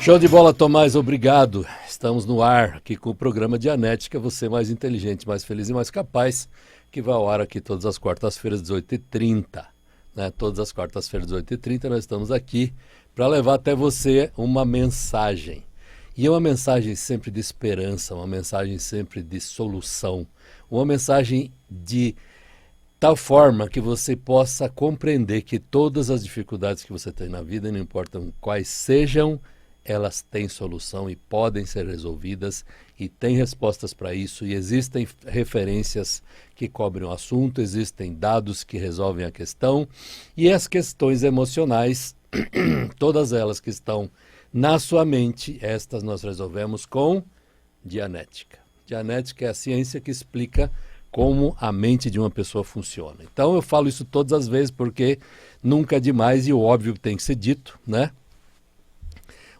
Show de bola, Tomás, obrigado. Estamos no ar aqui com o programa Dianética, você mais inteligente, mais feliz e mais capaz, que vai ao ar aqui todas as quartas-feiras, 18h30. Né? Todas as quartas-feiras, 18h30, nós estamos aqui para levar até você uma mensagem. E é uma mensagem sempre de esperança, uma mensagem sempre de solução, uma mensagem de tal forma que você possa compreender que todas as dificuldades que você tem na vida, não importam quais sejam, elas têm solução e podem ser resolvidas e tem respostas para isso e existem referências que cobrem o assunto, existem dados que resolvem a questão e as questões emocionais, todas elas que estão na sua mente, estas nós resolvemos com Dianética. Dianética é a ciência que explica como a mente de uma pessoa funciona. Então eu falo isso todas as vezes porque nunca é demais e o óbvio tem que ser dito, né?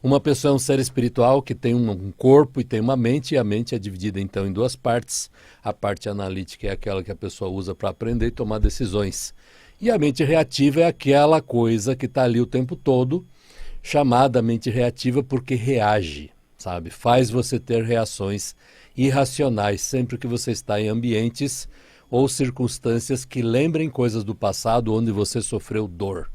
Uma pessoa é um ser espiritual que tem um corpo e tem uma mente, e a mente é dividida então em duas partes. A parte analítica é aquela que a pessoa usa para aprender e tomar decisões. E a mente reativa é aquela coisa que está ali o tempo todo, chamada mente reativa porque reage, sabe? Faz você ter reações irracionais sempre que você está em ambientes ou circunstâncias que lembrem coisas do passado onde você sofreu dor.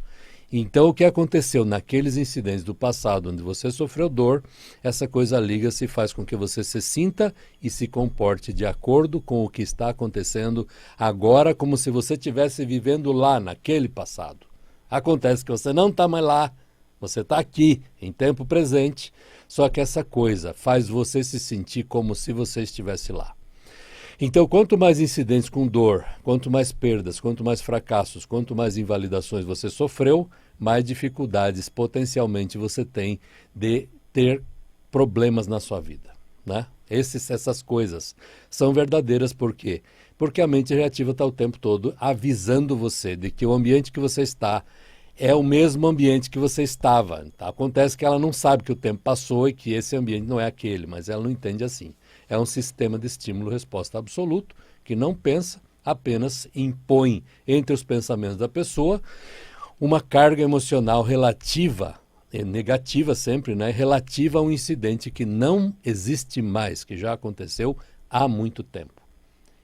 Então, o que aconteceu naqueles incidentes do passado onde você sofreu dor, essa coisa liga-se e faz com que você se sinta e se comporte de acordo com o que está acontecendo agora, como se você estivesse vivendo lá, naquele passado. Acontece que você não está mais lá, você está aqui, em tempo presente, só que essa coisa faz você se sentir como se você estivesse lá. Então, quanto mais incidentes com dor, quanto mais perdas, quanto mais fracassos, quanto mais invalidações você sofreu, mais dificuldades potencialmente você tem de ter problemas na sua vida, né? Essas coisas são verdadeiras por quê? Porque a mente reativa está o tempo todo avisando você de que o ambiente que você está é o mesmo ambiente que você estava. Tá? Acontece que ela não sabe que o tempo passou e que esse ambiente não é aquele, mas ela não entende assim. É um sistema de estímulo-resposta absoluto que não pensa, apenas impõe entre os pensamentos da pessoa uma carga emocional relativa, negativa sempre, né? Relativa a um incidente que não existe mais, que já aconteceu há muito tempo.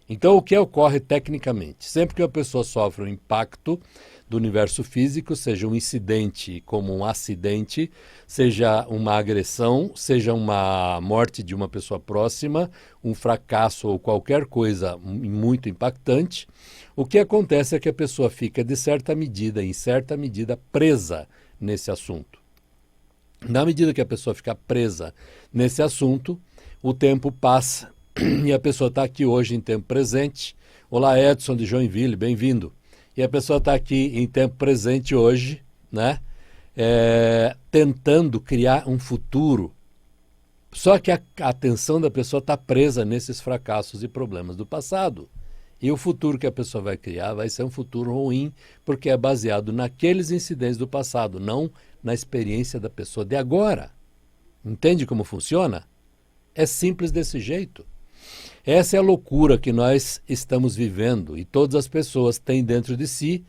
Então, o que ocorre tecnicamente? Sempre que a pessoa sofre um impacto do universo físico, seja um incidente como um acidente, seja uma agressão, seja uma morte de uma pessoa próxima, um fracasso ou qualquer coisa muito impactante, o que acontece é que a pessoa fica, de certa medida, em certa medida, presa nesse assunto. Na medida que a pessoa fica presa nesse assunto, o tempo passa e a pessoa está aqui hoje em tempo presente. Olá, Edson de Joinville, bem-vindo. E a pessoa está aqui em tempo presente hoje, né? Tentando criar um futuro. Só que a atenção da pessoa está presa nesses fracassos e problemas do passado. E o futuro que a pessoa vai criar vai ser um futuro ruim, porque é baseado naqueles incidentes do passado, não na experiência da pessoa de agora. Entende como funciona? É simples desse jeito. Essa é a loucura que nós estamos vivendo e todas as pessoas têm dentro de si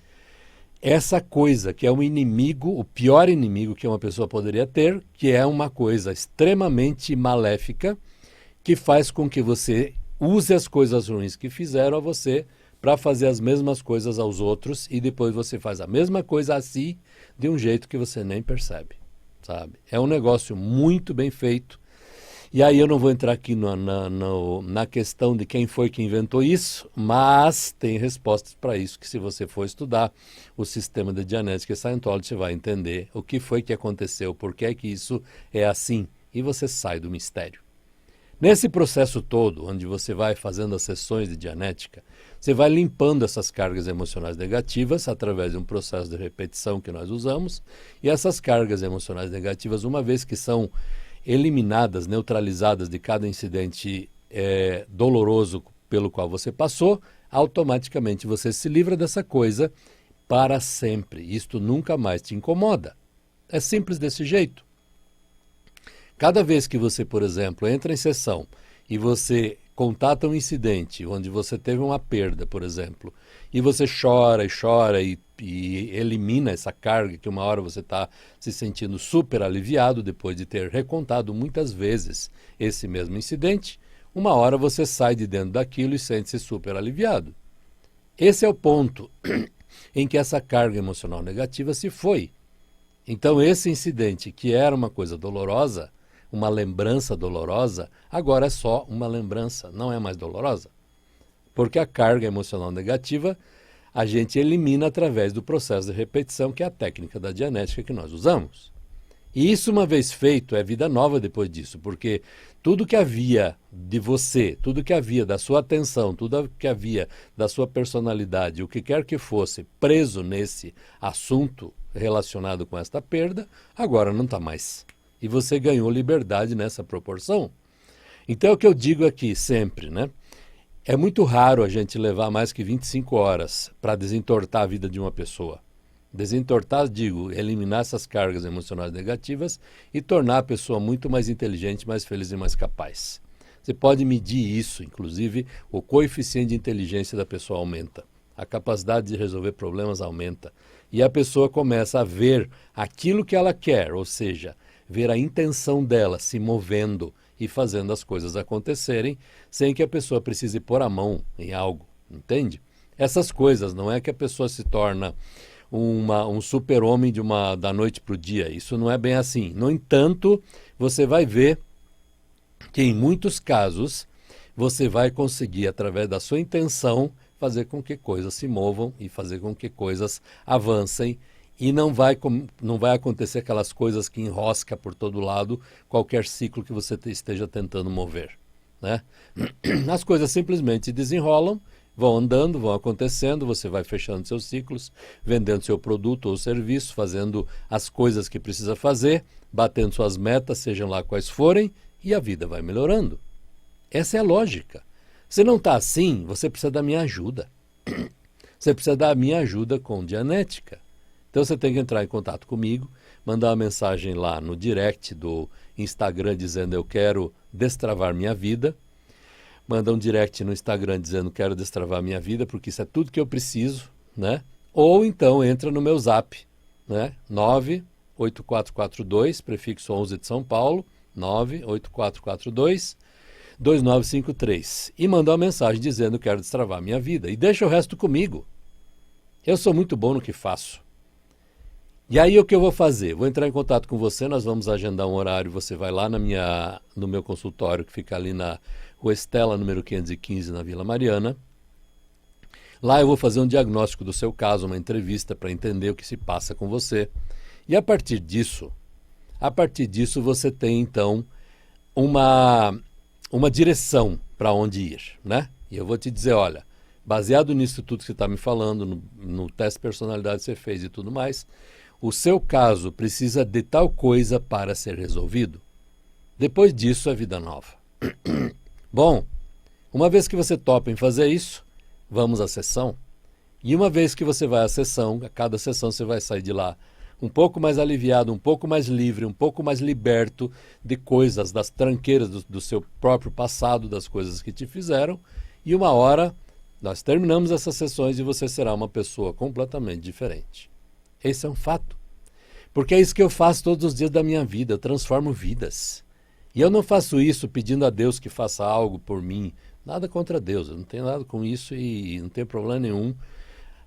essa coisa que é um inimigo, o pior inimigo que uma pessoa poderia ter, que é uma coisa extremamente maléfica que faz com que você use as coisas ruins que fizeram a você para fazer as mesmas coisas aos outros e depois você faz a mesma coisa a si de um jeito que você nem percebe, sabe? É um negócio muito bem feito. E aí eu não vou entrar aqui na questão de quem foi que inventou isso, mas tem respostas para isso, que se você for estudar o sistema de Dianética e Scientology, você vai entender o que foi que aconteceu, por que é que isso é assim, e você sai do mistério. Nesse processo todo, onde você vai fazendo as sessões de Dianética, você vai limpando essas cargas emocionais negativas através de um processo de repetição que nós usamos, e essas cargas emocionais negativas, uma vez que são eliminadas, neutralizadas de cada incidente doloroso pelo qual você passou, automaticamente você se livra dessa coisa para sempre. Isto nunca mais te incomoda. É simples desse jeito. Cada vez que você, por exemplo, entra em sessão e você contata um incidente onde você teve uma perda, por exemplo, e você chora e chora e elimina essa carga que uma hora você está se sentindo super aliviado depois de ter recontado muitas vezes esse mesmo incidente, uma hora você sai de dentro daquilo e sente-se super aliviado. Esse é o ponto em que essa carga emocional negativa se foi. Então esse incidente, que era uma coisa dolorosa, uma lembrança dolorosa, agora é só uma lembrança, não é mais dolorosa. Porque a carga emocional negativa a gente elimina através do processo de repetição, que é a técnica da Dianética que nós usamos. E isso, uma vez feito, é vida nova depois disso, porque tudo que havia de você, tudo que havia da sua atenção, tudo que havia da sua personalidade, o que quer que fosse preso nesse assunto relacionado com esta perda, agora não está mais. E você ganhou liberdade nessa proporção. Então é o que eu digo aqui sempre, né? É muito raro a gente levar mais que 25 horas para desentortar a vida de uma pessoa. Desentortar, digo, eliminar essas cargas emocionais negativas e tornar a pessoa muito mais inteligente, mais feliz e mais capaz. Você pode medir isso, inclusive o coeficiente de inteligência da pessoa aumenta. A capacidade de resolver problemas aumenta. E a pessoa começa a ver aquilo que ela quer, ou seja, ver a intenção dela se movendo e fazendo as coisas acontecerem sem que a pessoa precise pôr a mão em algo, entende? Essas coisas, não é que a pessoa se torna um super-homem da noite para o dia, isso não é bem assim. No entanto, você vai ver que em muitos casos você vai conseguir, através da sua intenção, fazer com que coisas se movam e fazer com que coisas avancem. E não vai acontecer aquelas coisas que enrosca por todo lado qualquer ciclo que você esteja tentando mover, né? As coisas simplesmente desenrolam, vão andando, vão acontecendo, você vai fechando seus ciclos, vendendo seu produto ou serviço, fazendo as coisas que precisa fazer, batendo suas metas, sejam lá quais forem, e a vida vai melhorando. Essa é a lógica. Se não está assim, você precisa da minha ajuda. Você precisa da minha ajuda com Dianética. Então você tem que entrar em contato comigo, mandar uma mensagem lá no direct do Instagram dizendo eu quero destravar minha vida. Manda um direct no Instagram dizendo quero destravar minha vida, porque isso é tudo que eu preciso, né? Ou então entra no meu zap, né? 98442, prefixo 11 de São Paulo, 98442 2953. E manda uma mensagem dizendo quero destravar minha vida. E deixa o resto comigo. Eu sou muito bom no que faço. E aí o que eu vou fazer? Vou entrar em contato com você, nós vamos agendar um horário, você vai lá no meu consultório, que fica ali na Rua Estela, número 515, na Vila Mariana. Lá eu vou fazer um diagnóstico do seu caso, uma entrevista para entender o que se passa com você. E a partir disso você tem então uma direção para onde ir, né? E eu vou te dizer, olha, baseado nisso tudo que você está me falando, no teste de personalidade que você fez e tudo mais, o seu caso precisa de tal coisa para ser resolvido. Depois disso é vida nova. Bom, uma vez que você topa em fazer isso, vamos à sessão. E uma vez que você vai à sessão, a cada sessão você vai sair de lá um pouco mais aliviado, um pouco mais livre, um pouco mais liberto de coisas, das tranqueiras do seu próprio passado, das coisas que te fizeram. E uma hora nós terminamos essas sessões e você será uma pessoa completamente diferente. Esse é um fato. Porque é isso que eu faço todos os dias da minha vida, eu transformo vidas. E eu não faço isso pedindo a Deus que faça algo por mim. Nada contra Deus, eu não tenho nada com isso e não tem problema nenhum,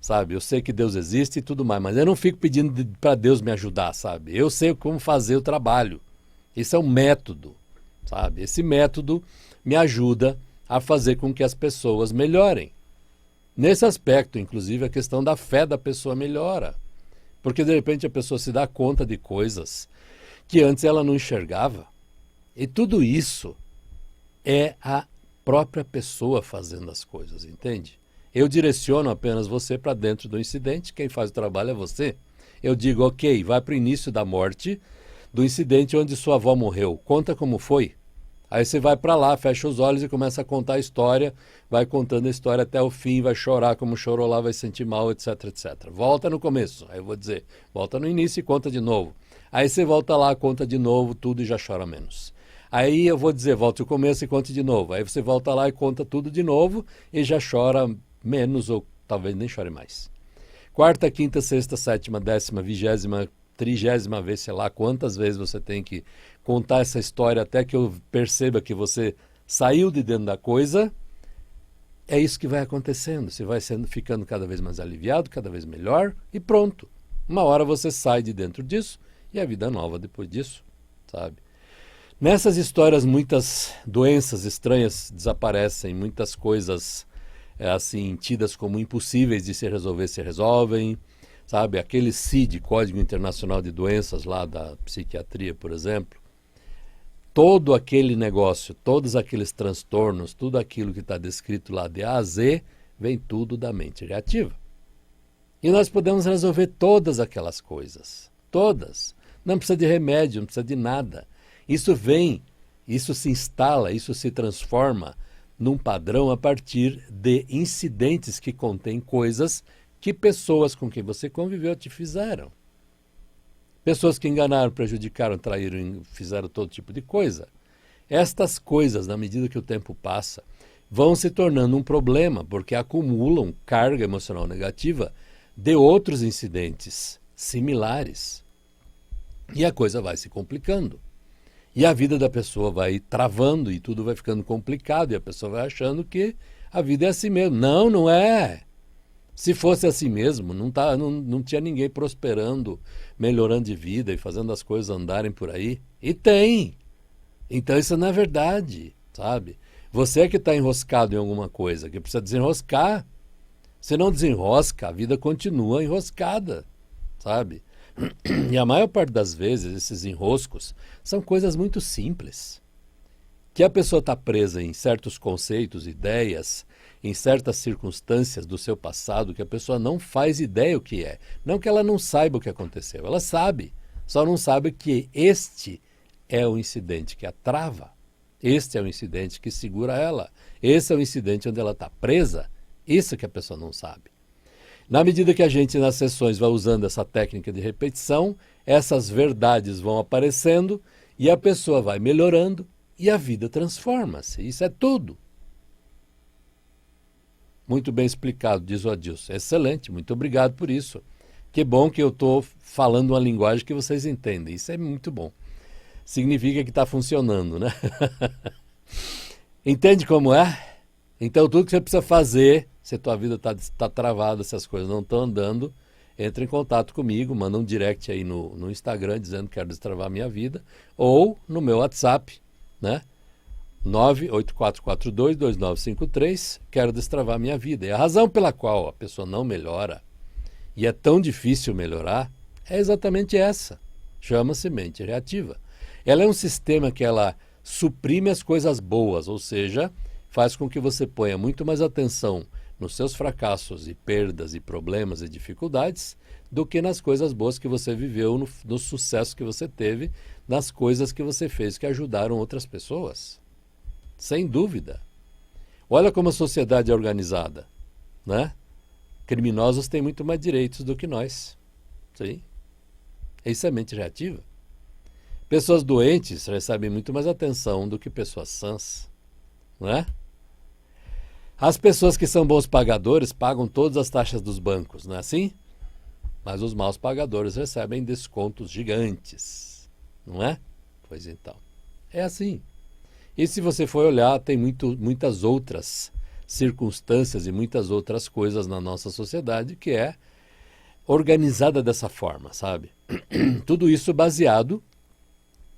sabe? Eu sei que Deus existe e tudo mais, mas eu não fico pedindo para Deus me ajudar, sabe? Eu sei como fazer o trabalho. Esse é um método, sabe? Esse método me ajuda a fazer com que as pessoas melhorem. Nesse aspecto, inclusive, a questão da fé da pessoa melhora. Porque, de repente, a pessoa se dá conta de coisas que antes ela não enxergava. E tudo isso é a própria pessoa fazendo as coisas, entende? Eu direciono apenas você para dentro do incidente, quem faz o trabalho é você. Eu digo, ok, vai para o início da morte, do incidente onde sua avó morreu, conta como foi. Aí você vai para lá, fecha os olhos e começa a contar a história, vai contando a história até o fim, vai chorar como chorou lá, vai sentir mal, etc, etc. Volta no começo, aí eu vou dizer, volta no início e conta de novo. Aí você volta lá, conta de novo tudo e já chora menos. Aí eu vou dizer, volte ao começo e conte de novo. Aí você volta lá e conta tudo de novo e já chora menos ou talvez nem chore mais. Quarta, quinta, sexta, sétima, décima, vigésima, trigésima vez, sei lá quantas vezes você tem que contar essa história até que eu perceba que você saiu de dentro da coisa. É isso que vai acontecendo. Você vai ficando cada vez mais aliviado, cada vez melhor e pronto. Uma hora você sai de dentro disso e a vida nova depois disso, sabe? Nessas histórias, muitas doenças estranhas desaparecem, muitas coisas assim tidas como impossíveis de se resolver se resolvem, sabe? Aquele CID, Código Internacional de Doenças lá da psiquiatria, por exemplo, todo aquele negócio, todos aqueles transtornos, tudo aquilo que está descrito lá de A a Z, vem tudo da mente reativa. E nós podemos resolver todas aquelas coisas, todas. Não precisa de remédio, não precisa de nada. Isso vem, isso se instala, isso se transforma num padrão a partir de incidentes que contêm coisas que pessoas com quem você conviveu te fizeram. Pessoas que enganaram, prejudicaram, traíram, fizeram todo tipo de coisa. Estas coisas, na medida que o tempo passa, vão se tornando um problema, porque acumulam carga emocional negativa de outros incidentes similares. E a coisa vai se complicando. E a vida da pessoa vai travando e tudo vai ficando complicado e a pessoa vai achando que a vida é assim mesmo. Não, não é. Se fosse assim mesmo, não tinha ninguém prosperando, melhorando de vida e fazendo as coisas andarem por aí. E tem. Então isso não é verdade, sabe? Você é que está enroscado em alguma coisa, que precisa desenroscar. Se não desenrosca, a vida continua enroscada, sabe? E a maior parte das vezes, esses enroscos são coisas muito simples. Que a pessoa está presa em certos conceitos, ideias, em certas circunstâncias do seu passado que a pessoa não faz ideia o que é. Não que ela não saiba o que aconteceu, ela sabe, só não sabe que este é o incidente que a trava. Este é o incidente que segura ela. Esse é o incidente onde ela está presa. Isso que a pessoa não sabe. Na medida que a gente nas sessões vai usando essa técnica de repetição, essas verdades vão aparecendo e a pessoa vai melhorando e a vida transforma-se. Isso é tudo. Muito bem explicado, diz o Adilson. Excelente, muito obrigado por isso. Que bom que eu estou falando uma linguagem que vocês entendem. Isso é muito bom. Significa que está funcionando, né? Entende como é? Então tudo que você precisa fazer, se a tua vida está travada, se as coisas não estão andando, entre em contato comigo, manda um direct aí no Instagram dizendo que quero destravar a minha vida, ou no meu WhatsApp, né? 984422953, quero destravar a minha vida. E a razão pela qual a pessoa não melhora, e é tão difícil melhorar, é exatamente essa. Chama-se mente reativa. Ela é um sistema que ela suprime as coisas boas, ou seja, faz com que você ponha muito mais atenção nos seus fracassos e perdas e problemas e dificuldades do que nas coisas boas que você viveu, no sucesso que você teve, nas coisas que você fez que ajudaram outras pessoas. Sem dúvida. Olha como a sociedade é organizada, né? Criminosos têm muito mais direitos do que nós. Sim. Isso é mente reativa. Pessoas doentes recebem muito mais atenção do que pessoas sãs, não é? As pessoas que são bons pagadores pagam todas as taxas dos bancos, não é assim? Mas os maus pagadores recebem descontos gigantes, não é? Pois então, é assim. E se você for olhar, tem muitas outras circunstâncias e muitas outras coisas na nossa sociedade que é organizada dessa forma, sabe? Tudo isso baseado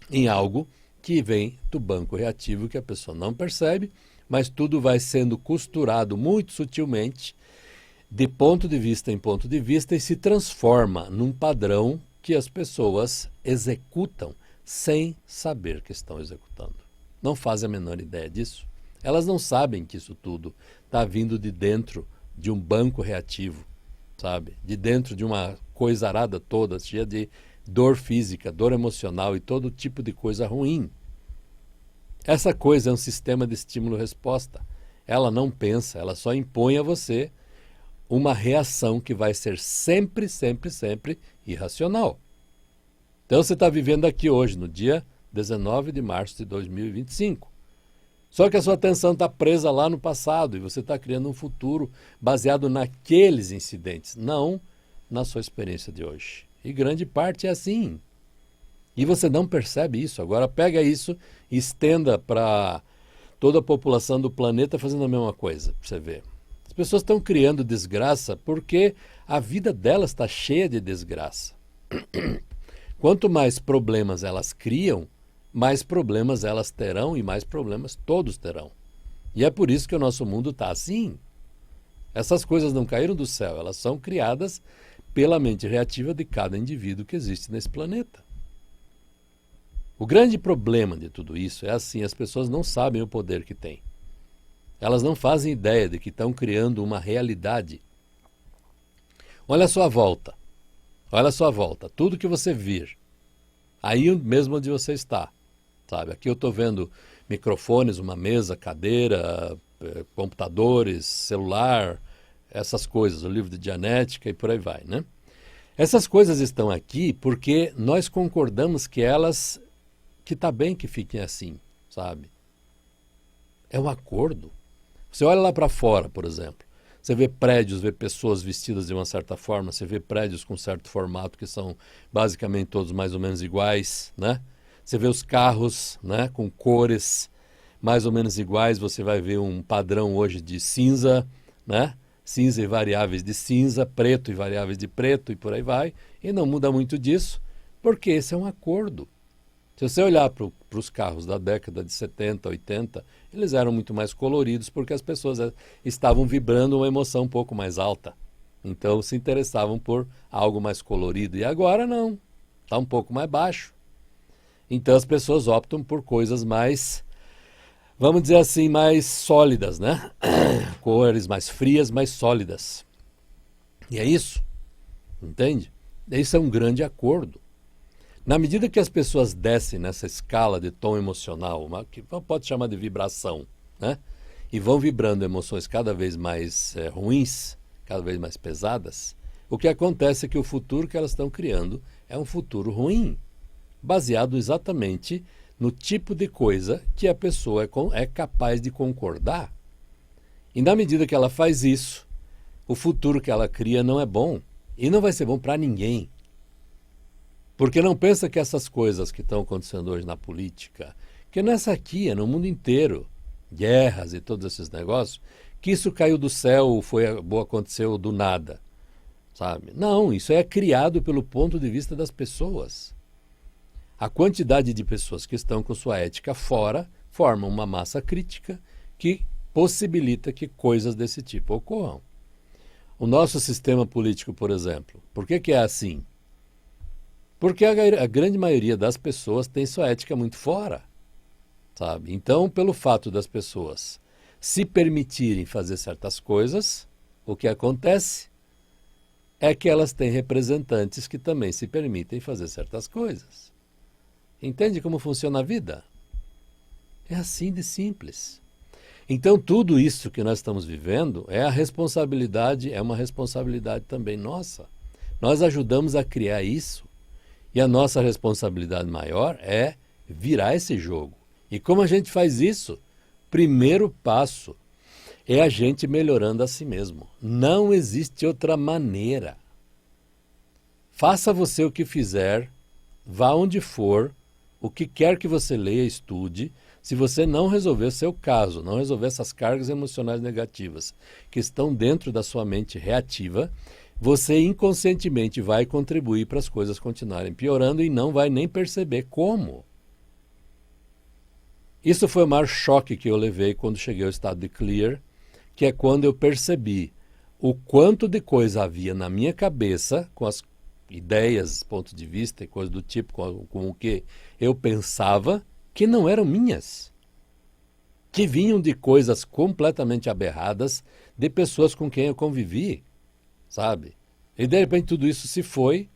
em algo que vem do banco reativo que a pessoa não percebe, mas tudo vai sendo costurado muito sutilmente, de ponto de vista em ponto de vista, e se transforma num padrão que as pessoas executam sem saber que estão executando. Não fazem a menor ideia disso. Elas não sabem que isso tudo está vindo de dentro de um banco reativo, sabe? De dentro de uma coisa arada toda, cheia de dor física, dor emocional e todo tipo de coisa ruim. Essa coisa é um sistema de estímulo-resposta. Ela não pensa, ela só impõe a você uma reação que vai ser sempre, sempre, sempre irracional. Então você está vivendo aqui hoje, no dia 19 de março de 2025. Só que a sua atenção está presa lá no passado e você está criando um futuro baseado naqueles incidentes, não na sua experiência de hoje. E grande parte é assim. E você não percebe isso. Agora pega isso e estenda para toda a população do planeta fazendo a mesma coisa, para você ver. As pessoas estão criando desgraça porque a vida delas está cheia de desgraça. Quanto mais problemas elas criam, mais problemas elas terão e mais problemas todos terão. E é por isso que o nosso mundo está assim. Essas coisas não caíram do céu, elas são criadas pela mente reativa de cada indivíduo que existe nesse planeta. O grande problema de tudo isso é assim, as pessoas não sabem o poder que têm. Elas não fazem ideia de que estão criando uma realidade. Olha a sua volta. Olha a sua volta. Tudo que você vir. Aí mesmo onde você está. Sabe? Aqui eu estou vendo microfones, uma mesa, cadeira, computadores, celular, essas coisas, o livro de Dianética e por aí vai, né? Essas coisas estão aqui porque nós concordamos que está bem que fiquem assim, sabe? É um acordo. Você olha lá para fora, por exemplo, você vê prédios, vê pessoas vestidas de uma certa forma, você vê prédios com certo formato que são basicamente todos mais ou menos iguais, né? Você vê os carros, né, com cores mais ou menos iguais, você vai ver um padrão hoje de cinza, né? Cinza e variáveis de cinza, preto e variáveis de preto e por aí vai, e não muda muito disso, porque esse é um acordo. Se você olhar para os carros da década de 70, 80, eles eram muito mais coloridos porque as pessoas estavam vibrando uma emoção um pouco mais alta. Então se interessavam por algo mais colorido. E agora não, está um pouco mais baixo. Então as pessoas optam por coisas mais, vamos dizer assim, mais sólidas, né? Cores mais frias, mais sólidas. E é isso, entende? Isso é um grande acordo. Na medida que as pessoas descem nessa escala de tom emocional, que pode chamar de vibração, né? E vão vibrando emoções cada vez mais ruins, cada vez mais pesadas, o que acontece é que o futuro que elas estão criando é um futuro ruim, baseado exatamente no tipo de coisa que a pessoa é capaz de concordar. E na medida que ela faz isso, o futuro que ela cria não é bom, e não vai ser bom para ninguém. Porque não pensa que essas coisas que estão acontecendo hoje na política, que nessa aqui, é no mundo inteiro, guerras e todos esses negócios, que isso caiu do céu, aconteceu do nada, sabe? Não, isso é criado pelo ponto de vista das pessoas. A quantidade de pessoas que estão com sua ética fora formam uma massa crítica que possibilita que coisas desse tipo ocorram. O nosso sistema político, por exemplo, por que é assim? Porque a grande maioria das pessoas tem sua ética muito fora, sabe? Então, pelo fato das pessoas se permitirem fazer certas coisas, o que acontece é que elas têm representantes que também se permitem fazer certas coisas. Entende como funciona a vida? É assim de simples. Então, tudo isso que nós estamos vivendo é uma responsabilidade também nossa. Nós ajudamos a criar isso. E a nossa responsabilidade maior é virar esse jogo. E como a gente faz isso? Primeiro passo é a gente melhorando a si mesmo. Não existe outra maneira. Faça você o que fizer, vá onde for, o que quer que você leia, estude. Se você não resolver o seu caso, não resolver essas cargas emocionais negativas que estão dentro da sua mente reativa, você inconscientemente vai contribuir para as coisas continuarem piorando e não vai nem perceber como. Isso foi o maior choque que eu levei quando cheguei ao estado de clear, que é quando eu percebi o quanto de coisa havia na minha cabeça, com as ideias, pontos de vista e coisas do tipo, com o que eu pensava, que não eram minhas. Que vinham de coisas completamente aberradas de pessoas com quem eu convivi. Sabe? E de repente tudo isso se foi.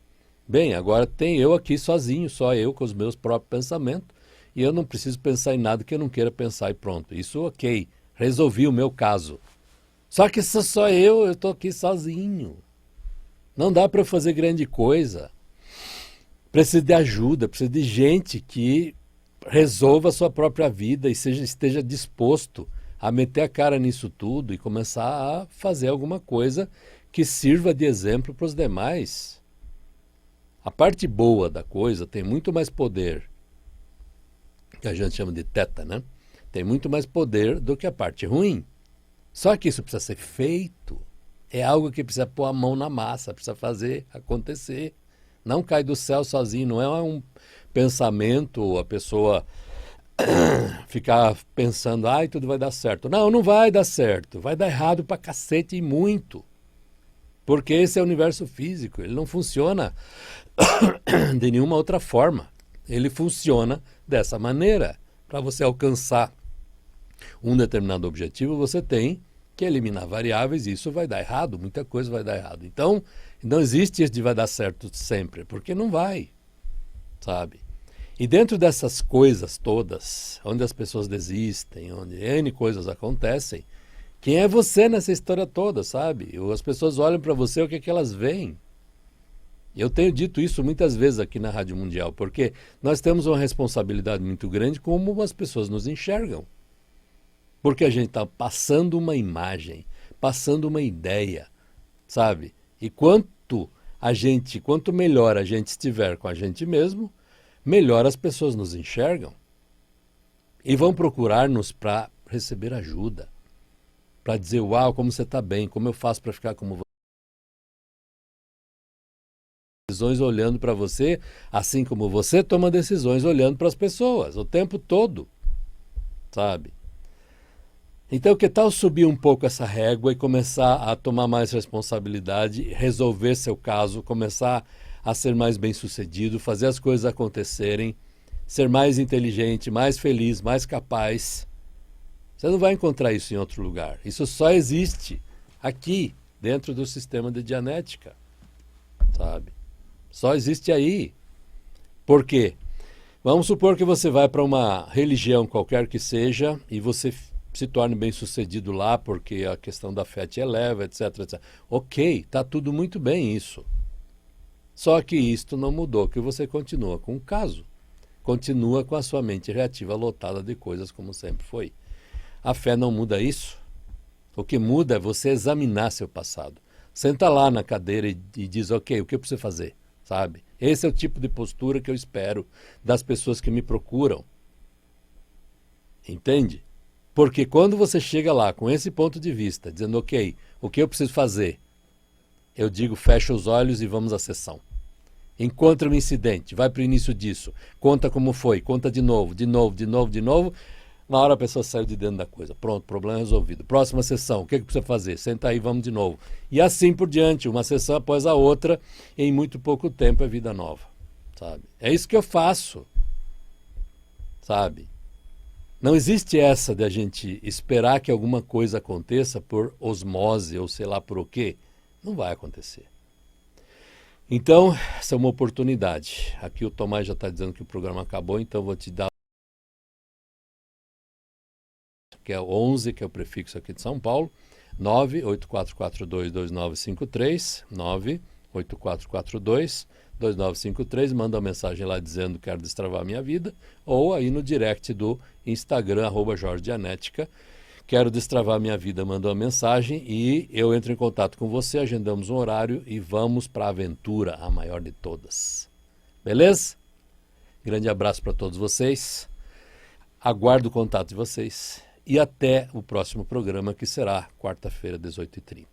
Bem, agora tem eu aqui sozinho, só eu com os meus próprios pensamentos, e eu não preciso pensar em nada que eu não queira pensar e pronto. Isso ok, resolvi o meu caso. Só que sou só eu estou aqui sozinho. Não dá para eu fazer grande coisa. Preciso de ajuda, preciso de gente que resolva a sua própria vida e esteja disposto a meter a cara nisso tudo e começar a fazer alguma coisa que sirva de exemplo para os demais. A parte boa da coisa tem muito mais poder, que a gente chama de teta, né? Tem muito mais poder do que a parte ruim. Só que isso precisa ser feito. É algo que precisa pôr a mão na massa, precisa fazer acontecer. Não cai do céu sozinho, não é um pensamento, a pessoa ficar pensando, ai, tudo vai dar certo. Não, não vai dar certo. Vai dar errado pra cacete e muito. Porque esse é o universo físico, ele não funciona de nenhuma outra forma. Ele funciona dessa maneira. Para você alcançar um determinado objetivo, você tem que eliminar variáveis e isso vai dar errado, muita coisa vai dar errado. Então, não existe isso de vai dar certo sempre, porque não vai, sabe? E dentro dessas coisas todas, onde as pessoas desistem, onde N coisas acontecem, quem é você nessa história toda, sabe? As pessoas olham para você, o que é que elas veem? Eu tenho dito isso muitas vezes aqui na Rádio Mundial, porque nós temos uma responsabilidade muito grande como as pessoas nos enxergam. Porque a gente está passando uma imagem, passando uma ideia, sabe? E quanto melhor a gente estiver com a gente mesmo, melhor as pessoas nos enxergam. E vão procurar-nos para receber ajuda. Para dizer, uau, como você está bem, como eu faço para ficar como você. Decisões olhando para você, assim como você toma decisões olhando para as pessoas, o tempo todo, sabe? Então, que tal subir um pouco essa régua e começar a tomar mais responsabilidade, resolver seu caso, começar a ser mais bem-sucedido, fazer as coisas acontecerem, ser mais inteligente, mais feliz, mais capaz. Você não vai encontrar isso em outro lugar. Isso só existe aqui, dentro do sistema de Dianética, sabe? Só existe aí. Por quê? Vamos supor que você vai para uma religião qualquer que seja e você se torne bem-sucedido lá porque a questão da fé te eleva, etc, etc. Ok, está tudo muito bem isso. Só que isto não mudou, que você continua com o caso. Continua com a sua mente reativa lotada de coisas como sempre foi. A fé não muda isso. O que muda é você examinar seu passado. Senta lá na cadeira e diz, ok, o que eu preciso fazer? Sabe? Esse é o tipo de postura que eu espero das pessoas que me procuram. Entende? Porque quando você chega lá com esse ponto de vista, dizendo, ok, o que eu preciso fazer? Eu digo, fecha os olhos e vamos à sessão. Encontra um incidente, vai para o início disso, conta como foi, conta de novo, de novo, de novo, de novo. Na hora a pessoa saiu de dentro da coisa. Pronto, problema resolvido. Próxima sessão, o que precisa fazer? Senta aí, vamos de novo. E assim por diante, uma sessão após a outra, em muito pouco tempo é vida nova, sabe? É isso que eu faço, sabe? Não existe essa de a gente esperar que alguma coisa aconteça por osmose ou sei lá por o quê. Não vai acontecer. Então, essa é uma oportunidade. Aqui o Tomás já está dizendo que o programa acabou, então eu vou te dar que é o 11, que é o prefixo aqui de São Paulo, 984422953, 984422953, manda uma mensagem lá dizendo quero destravar a minha vida, ou aí no direct do Instagram, @JorgeDianética, quero destravar a minha vida, manda uma mensagem e eu entro em contato com você, agendamos um horário e vamos para a aventura, a maior de todas. Beleza? Grande abraço para todos vocês, aguardo o contato de vocês. E até o próximo programa, que será quarta-feira, 18h30.